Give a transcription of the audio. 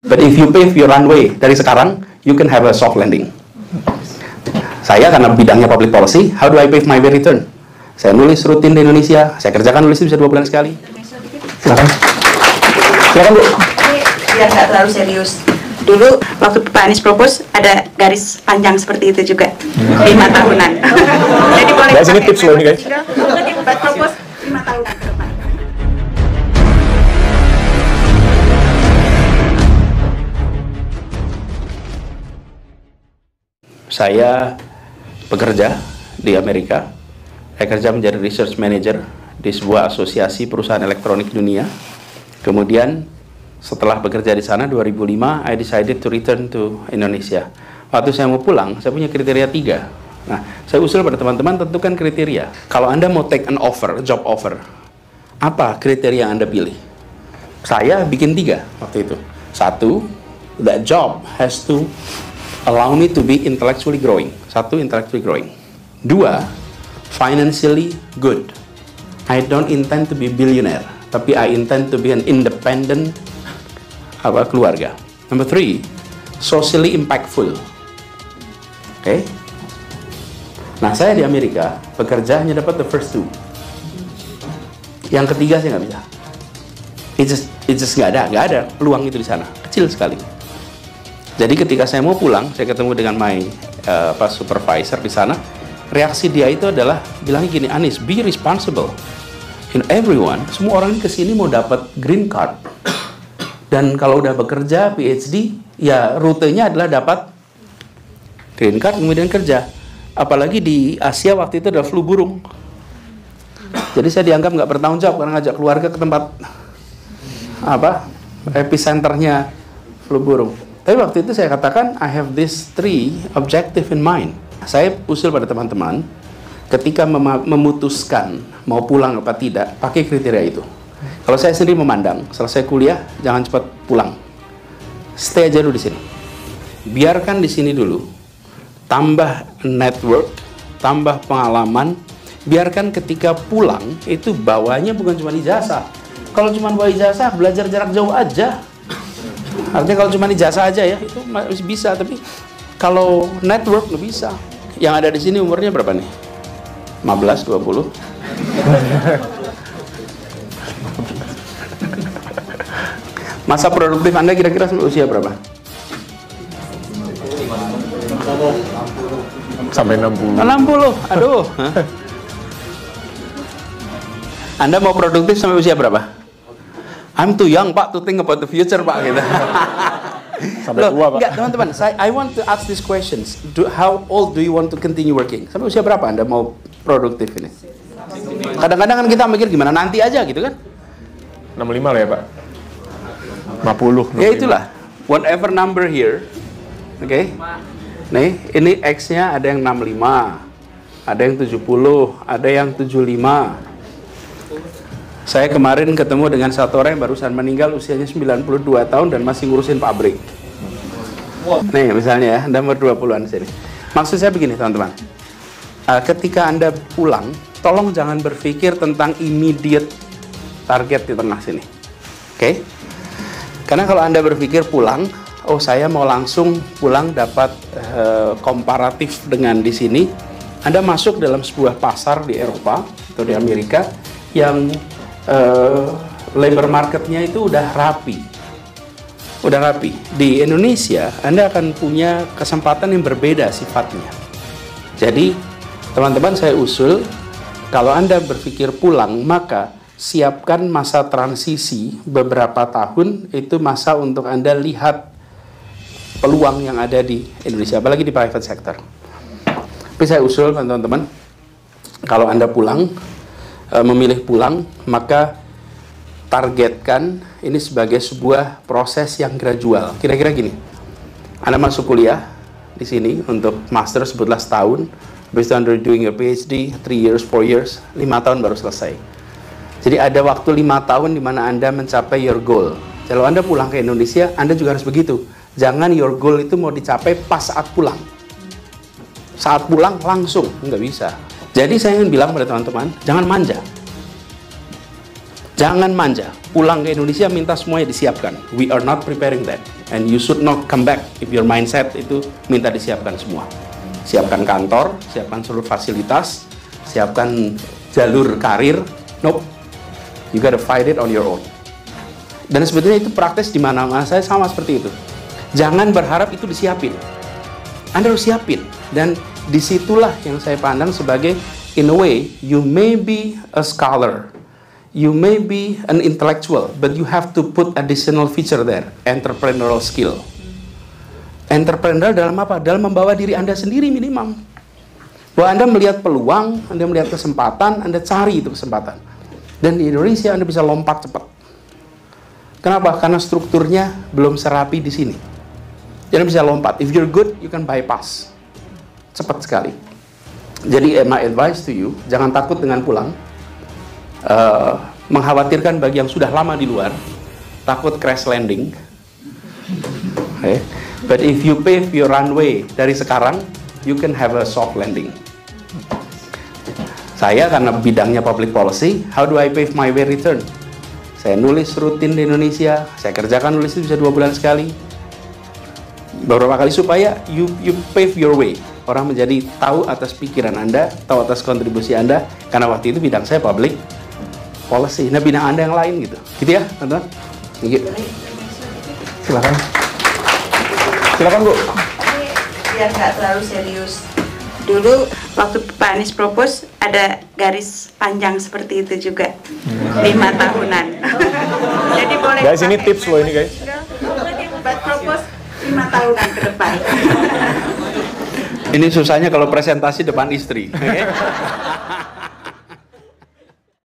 But if you pave your runway dari sekarang, you can have a soft landing. Saya karena bidangnya public policy, how do I pave my way return? Saya nulis rutin di Indonesia, saya kerjakan nulis bisa 2 bulan sekali. Silakan. Silakan Bu. Biar nggak terlalu serius. Dulu waktu Pak Anies propose ada garis panjang seperti itu juga 5 tahunan. Jadi boleh. Guys, ini tips loh nih guys. Buat propose 5 tahunan ke depan. Saya bekerja di Amerika. Saya kerja menjadi research manager di sebuah asosiasi perusahaan elektronik dunia. Kemudian setelah bekerja di sana 2005, I decided to return to Indonesia. Waktu saya mau pulang, saya punya kriteria 3. Nah, saya usul pada teman-teman tentukan kriteria. Kalau Anda mau take an offer, job offer, apa kriteria yang Anda pilih? Saya bikin 3 waktu itu. 1, that job has to allow me to be intellectually growing. 1, intellectually growing. 2, financially good. I don't intend to be billionaire, tapi I intend to be an independent keluarga. Number 3, socially impactful. Okay? Nah, saya di Amerika bekerja hanya dapat the first 2. Yang ketiga saya nggak bisa. It just nggak ada peluang itu di sana. Kecil sekali. Jadi ketika saya mau pulang, saya ketemu dengan my supervisor di sana. Reaksi dia itu adalah bilangnya gini, Anies, be responsible. In everyone, semua orang kesini mau dapat green card. Dan kalau udah bekerja PhD, ya rutenya adalah dapat green card kemudian kerja. Apalagi di Asia waktu itu ada flu burung. Jadi saya dianggap nggak bertanggung jawab karena ngajak keluarga ke tempat epicenternya flu burung. Tapi waktu itu saya katakan, I have these 3 objective in mind. Saya usul pada teman-teman, ketika memutuskan mau pulang apa tidak, pakai kriteria itu. Kalau saya sendiri memandang, selesai kuliah, jangan cepat pulang. Stay aja dulu di sini. Biarkan di sini dulu. Tambah network, tambah pengalaman. Biarkan ketika pulang, itu bawanya bukan cuma ijazah. Kalau cuma bawa ijazah, belajar jarak jauh aja. Artinya kalau cuma ijazah aja ya, itu masih bisa. Tapi kalau network nggak bisa. Yang ada di sini umurnya berapa nih? 15, 20? Masa produktif Anda kira-kira sampai usia berapa? Sampai 60. 60, aduh. Anda mau produktif sampai usia berapa? I'm too young, Pak, to think about the future, Pak, gitu. Sampai tua, Pak. Enggak, teman-teman, I want to ask these questions. How old do you want to continue working? Sampai usia berapa Anda mau produktif ini? Kadang-kadang kan kita mikir gimana nanti aja gitu kan? 65 lah ya, Pak. 50. Ya itulah, whatever number here, oke? Nih, ini X-nya ada yang 65, ada yang 70, ada yang 75. Saya kemarin ketemu dengan satu orang yang barusan meninggal, usianya 92 tahun dan masih ngurusin pabrik. Nih, misalnya ya, Anda umur 20-an sini. Maksud saya begini, teman-teman. Ketika Anda pulang, tolong jangan berpikir tentang immediate target di tengah sini. Oke? Karena kalau Anda berpikir pulang, oh saya mau langsung pulang dapat komparatif dengan di sini, Anda masuk dalam sebuah pasar di Eropa atau di Amerika yang labor marketnya itu udah rapi. Di Indonesia Anda akan punya kesempatan yang berbeda sifatnya. Jadi teman-teman, saya usul kalau Anda berpikir pulang, maka siapkan masa transisi beberapa tahun. Itu masa untuk Anda lihat peluang yang ada di Indonesia, apalagi di private sector. Tapi saya usul teman-teman, kalau Anda pulang, memilih pulang, maka targetkan ini sebagai sebuah proses yang gradual. Kira-kira gini, Anda masuk kuliah di sini untuk master, sebutlah setahun, habis itu Anda doing your PhD, 3 years, 4 years, 5 tahun baru selesai. Jadi ada waktu 5 tahun di mana Anda mencapai your goal. Kalau Anda pulang ke Indonesia, Anda juga harus begitu. Jangan your goal itu mau dicapai pas saat pulang. Saat pulang langsung, nggak bisa. Jadi saya ingin bilang pada teman-teman, jangan manja. Jangan manja. Pulang ke Indonesia minta semuanya disiapkan. We are not preparing that. And you should not come back if your mindset itu minta disiapkan semua. Siapkan kantor, siapkan seluruh fasilitas, siapkan jalur karir. Nope. You gotta fight it on your own. Dan sebetulnya itu praktis di mana-mana saya sama seperti itu. Jangan berharap itu disiapin. Anda harus siapin. Dan disitulah yang saya pandang sebagai, in a way, you may be a scholar. You may be an intellectual, but you have to put additional feature there, entrepreneurial skill. Entrepreneur dalam apa? Dalam membawa diri Anda sendiri minimum. Bahwa Anda melihat peluang, Anda melihat kesempatan, Anda cari itu kesempatan. Dan di Indonesia Anda bisa lompat cepat. Kenapa? Karena strukturnya belum serapi di sini. Jadi bisa lompat. If you're good, you can bypass. Cepat sekali. Jadi my advice to you, jangan takut dengan pulang. Mengkhawatirkan bagi yang sudah lama di luar, takut crash landing. Okay. But if you pave your runway dari sekarang, you can have a soft landing. Saya karena bidangnya public policy, how do I pave my way return? Saya nulis rutin di Indonesia, saya kerjakan nulis itu bisa 2 bulan sekali. Beberapa kali supaya you pave your way. Orang menjadi tahu atas pikiran Anda, tahu atas kontribusi Anda, karena waktu itu bidang saya public policy. Nah, bidang Anda yang lain gitu. Gitu ya, teman-teman? Silakan. Silakan, Bu. Biar nggak terlalu serius. Dulu waktu Pak Anies propose ada garis panjang seperti itu juga. 5 tahunan. Jadi boleh. Guys, ini tips loh ini, guys. Buat propose 5 tahunan ke depan. Ini susahnya kalau presentasi depan istri. Okay?